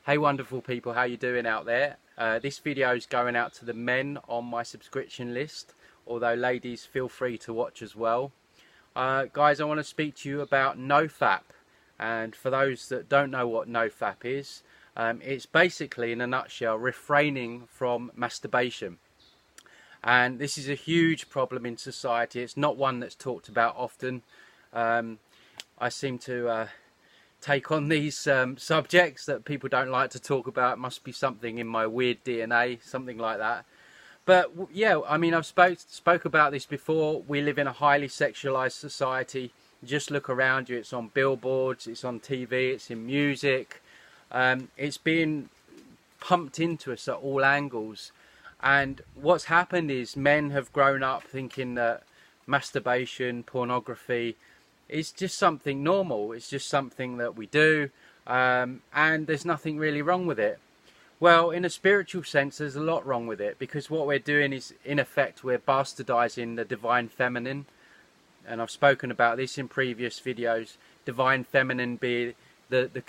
Hey wonderful people, how you doing out there? This video is going out to the men on my subscription list, although ladies feel free to watch as well. Guys, I want to speak to you about NOFAP, and for those that don't know what NOFAP is, it's basically in a nutshell refraining from masturbation. And this is a huge problem in society. It's not one that's talked about often. I seem to take on these subjects that people don't like to talk about. It must be something in my weird DNA, something like that. But yeah, I mean, I've spoke about this before. We live in a highly sexualized society. Just look around you. It's on billboards, it's on TV, it's in music. It's being pumped into us at all angles. And what's happened is men have grown up thinking that masturbation, pornography, it's just something normal. It's just something that we do, and there's nothing really wrong with it. Well, in a spiritual sense, there's a lot wrong with it, because what we're doing is, in effect, we're bastardizing the divine feminine. And I've spoken about this in previous videos. Divine feminine be the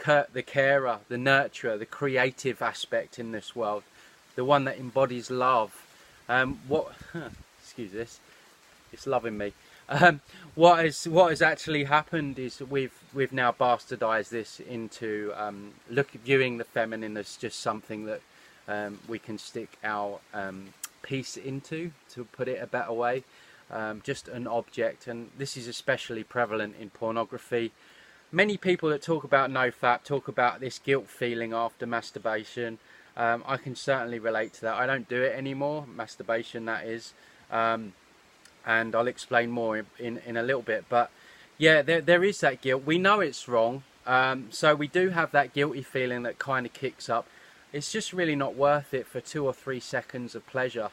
carer, the nurturer, the creative aspect in this world, the one that embodies love. Excuse this, it's loving me. What has actually happened is we've now bastardized this into viewing the feminine as just something that we can stick our piece into, to put it a better way, just an object. And this is especially prevalent in pornography. Many people that talk about NoFap talk about this guilt feeling after masturbation. I can certainly relate to that. I don't do it anymore, masturbation that is. And I'll explain more in a little bit. But yeah, there is that guilt. We know it's wrong, so we do have that guilty feeling that kind of kicks up. It's just really not worth it for 2 or 3 seconds of pleasure.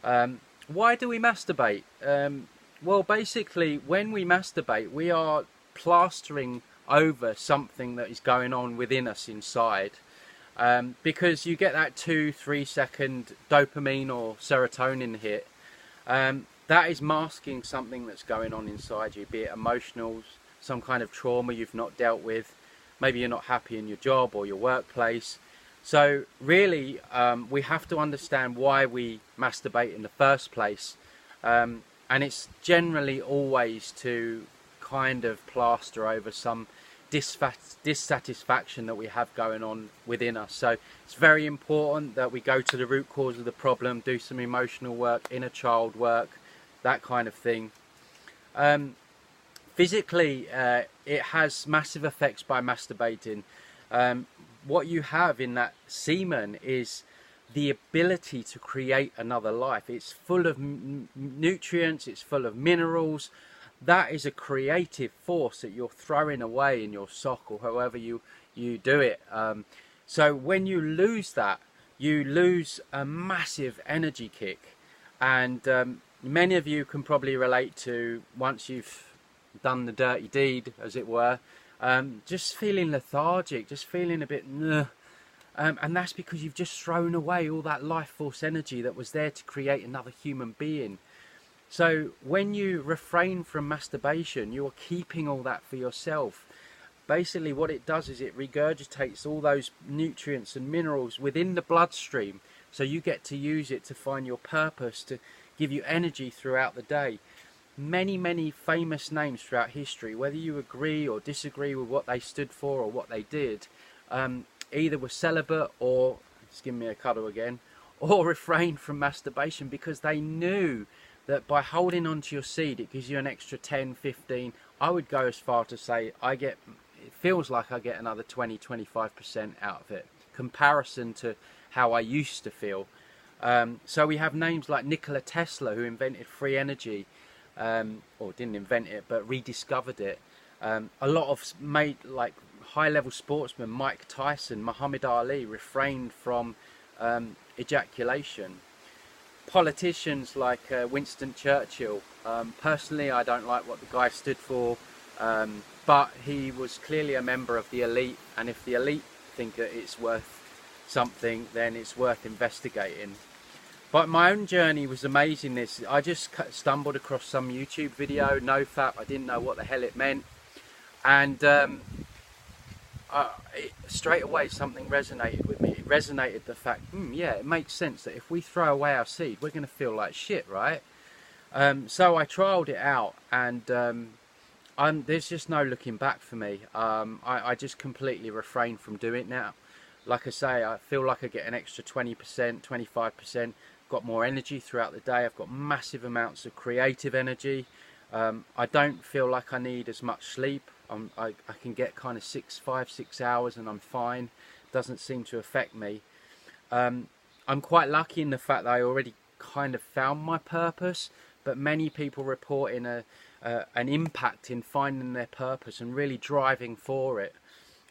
Why do we masturbate? Well, basically, when we masturbate, we are plastering over something that is going on within us inside. Because you get that 2-3 second dopamine or serotonin hit. That is masking something that's going on inside you, be it emotional, some kind of trauma you've not dealt with. Maybe you're not happy in your job or your workplace. So really, we have to understand why we masturbate in the first place. And it's generally always to kind of plaster over some dissatisfaction that we have going on within us. So it's very important that we go to the root cause of the problem, do some emotional work, inner child work, that kind of thing. Physically, it has massive effects by masturbating. What you have in that semen is the ability to create another life. It's full of nutrients, it's full of minerals. That is a creative force that you're throwing away in your sock or however you do it. So when you lose that, you lose a massive energy kick. And many of you can probably relate to, once you've done the dirty deed, as it were, just feeling lethargic, just feeling a bit and that's because you've just thrown away all that life force energy that was there to create another human being. So when you refrain from masturbation, you are keeping all that for yourself. Basically what it does is it regurgitates all those nutrients and minerals within the bloodstream, so you get to use it to find your purpose, to give you energy throughout the day. Many famous names throughout history, whether you agree or disagree with what they stood for or what they did, either were celibate or, just give me a cuddle again, or refrained from masturbation, because they knew that by holding on to your seed, it gives you an extra 10, 15, I would go as far to say it feels like I get another 20-25% out of it, comparison to how I used to feel. So we have names like Nikola Tesla, who invented free energy, or didn't invent it, but rediscovered it. A lot of high-level sportsmen, Mike Tyson, Muhammad Ali, refrained from ejaculation. Politicians like Winston Churchill, personally I don't like what the guy stood for, but he was clearly a member of the elite, and if the elite think that it's worth something, then it's worth investigating. But my own journey was amazing. I just stumbled across some YouTube video, NoFap. I didn't know what the hell it meant, and straight away something resonated with me. It resonated the fact, yeah, it makes sense that if we throw away our seed, we're going to feel like shit, right? So I trialed it out, and there's just no looking back for me. I just completely refrain from doing it now. Like I say, I feel like I get an extra 20%, 25%, got more energy throughout the day. I've got massive amounts of creative energy. I don't feel like I need as much sleep. I can get kind of 5, 6 hours and I'm fine. Doesn't seem to affect me. I'm quite lucky in the fact that I already kind of found my purpose, but many people reporting an impact in finding their purpose and really driving for it.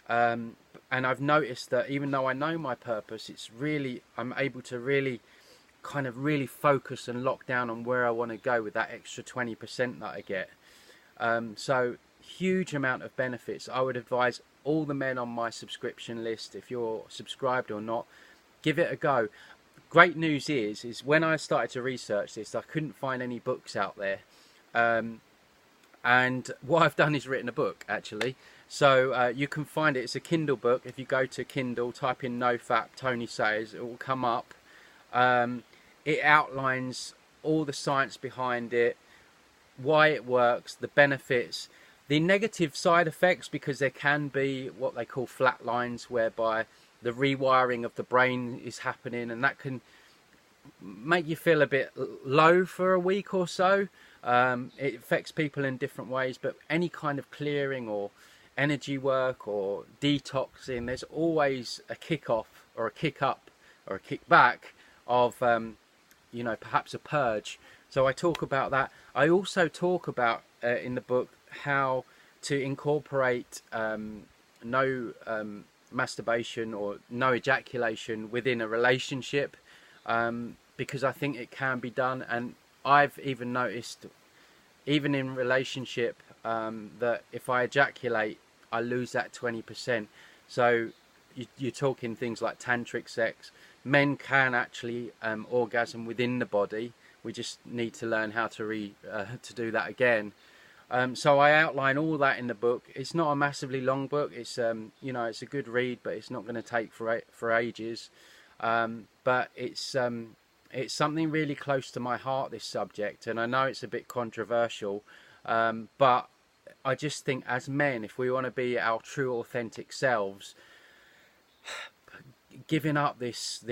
And I've noticed that even though I know my purpose, I'm able to really focus and lock down on where I want to go with that extra 20% that I get. So huge amount of benefits. I would advise all the men on my subscription list, if you're subscribed or not, give it a go. Great news is when I started to research this, I couldn't find any books out there. And what I've done is written a book, actually. So you can find it. It's a Kindle book. If you go to Kindle, type in NOFAP Tony Sayers, it will come up. It outlines all the science behind it, why it works, the benefits, the negative side effects, because there can be what they call flat lines, whereby the rewiring of the brain is happening, and that can make you feel a bit low for a week or so. It affects people in different ways, but any kind of clearing or energy work or detoxing, there's always a kick off or a kick up or a kick back of perhaps a purge. So I talk about that. I also talk about in the book how to incorporate no masturbation or no ejaculation within a relationship, because I think it can be done. And I've even noticed, even in relationship, that if I ejaculate, I lose that 20%. So you're talking things like tantric sex. Men can actually orgasm within the body. We just need to learn how to do that again. So I outline all that in the book. It's not a massively long book. It's it's a good read, but it's not going to take for ages. But it's something really close to my heart, this subject, and I know it's a bit controversial, but I just think as men, if we want to be our true authentic selves, giving up this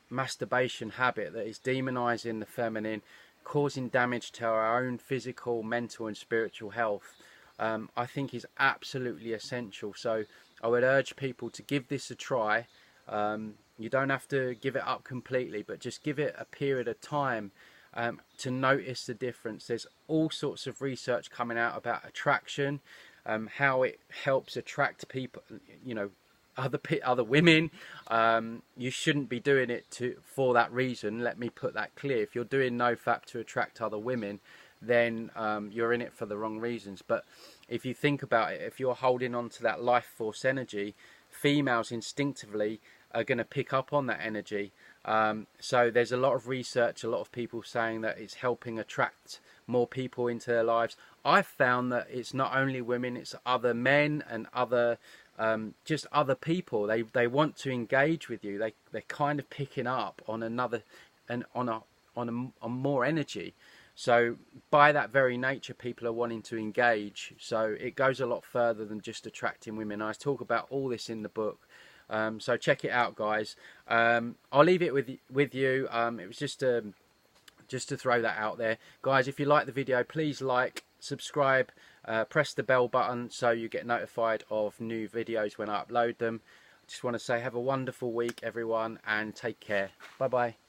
masturbation habit that is demonizing the feminine, causing damage to our own physical, mental and spiritual health, I think is absolutely essential. So I would urge people to give this a try. You don't have to give it up completely, but just give it a period of time to notice the difference. There's all sorts of research coming out about attraction, how it helps attract people, other women. You shouldn't be doing it for that reason. Let me put that clear. If you're doing NoFap to attract other women, then you're in it for the wrong reasons. But if you think about it, if you're holding on to that life force energy, females instinctively are going to pick up on that energy. So there's a lot of research, a lot of people saying that it's helping attract more people into their lives. I've found that it's not only women, it's other men and other just other people. They want to engage with you. They're kind of picking up on another and on more energy. So by that very nature, people are wanting to engage. So it goes a lot further than just attracting women. I talk about all this in the book. So check it out, guys. I'll leave it with you. It was just to throw that out there, guys. If you like the video, please like, subscribe, press the bell button so you get notified of new videos when I upload them. Just want to say have a wonderful week, everyone, and take care. Bye bye.